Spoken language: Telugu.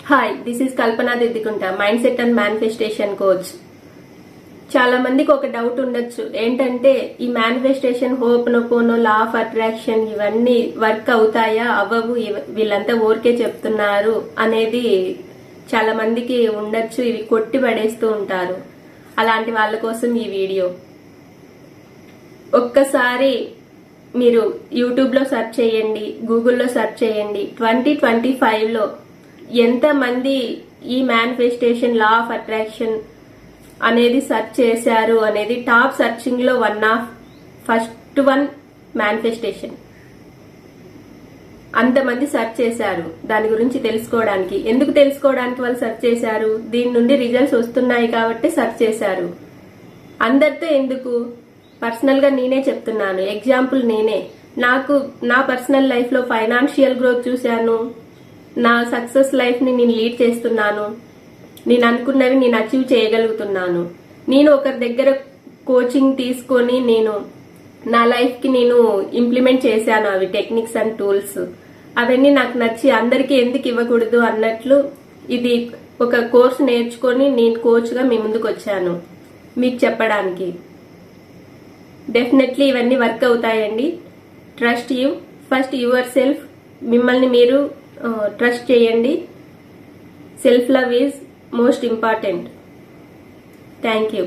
హాయ్, దిస్ ఈస్ కల్పన దిద్దుకుంటా, mindset and manifestation coach. చాలా మందికి ఒక డౌట్ ఉండొచ్చు, ఏంటంటే ఈ మేనిఫెస్టేషన్, హోపోనోపోనో, లా ఆఫ్ అట్రాక్షన్ ఇవన్నీ వర్క్ అవుతాయా, అవ్వవు, వీళ్ళంతా ఊరికే చెప్తున్నారు అనేది చాలా మందికి ఉండొచ్చు. ఇవి కొట్టి పడేస్తూ ఉంటారు. అలాంటి వాళ్ళ కోసం ఈ వీడియో. ఒక్కసారి మీరు యూట్యూబ్లో సెర్చ్ చేయండి, గూగుల్లో సెర్చ్ చేయండి. 2025లో ఎంతమంది ఈ మేనిఫెస్టేషన్, లా ఆఫ్ అట్రాక్షన్ అనేది సెర్చ్ చేశారు అనేది టాప్ సర్చింగ్ లో ఫస్ట్ వన్ మేనిఫెస్టేషన్. అంతమంది సెర్చ్ చేశారు దాని గురించి తెలుసుకోవడానికి. ఎందుకు తెలుసుకోవడానికి వాళ్ళు సెర్చ్ చేశారు? దీని నుండి రిజల్ట్స్ వస్తున్నాయి కాబట్టి సెర్చ్ చేశారు. అందరితో ఎందుకు? పర్సనల్ గా నేనే చెప్తున్నాను. ఎగ్జాంపుల్ నేనే. నా పర్సనల్ లైఫ్ లో ఫైనాన్షియల్ గ్రోత్ చూశాను. నా సక్సెస్ లైఫ్ ని నేను లీడ్ చేస్తున్నాను. నేను అనుకున్నవి నేను అచీవ్ చేయగలుగుతున్నాను. నేను ఒకరి దగ్గర కోచింగ్ తీసుకొని నేను నా లైఫ్ కి నేను ఇంప్లిమెంట్ చేశాను. అవి టెక్నిక్స్ అండ్ టూల్స్ అవన్నీ నాకు నచ్చి అందరికీ ఎందుకు ఇవ్వకూడదు అన్నట్లు ఇది ఒక కోర్స్ నేర్చుకొని నేను కోచ్ గా మీ ముందుకు వచ్చాను మీకు చెప్పడానికి. డెఫినెట్లీ ఇవన్నీ వర్క్ అవుతాయండి. Trust you. First your self. మిమ్మల్ని మీరు ట్రస్ట్ చేయండి. Self love is most important. Thank you.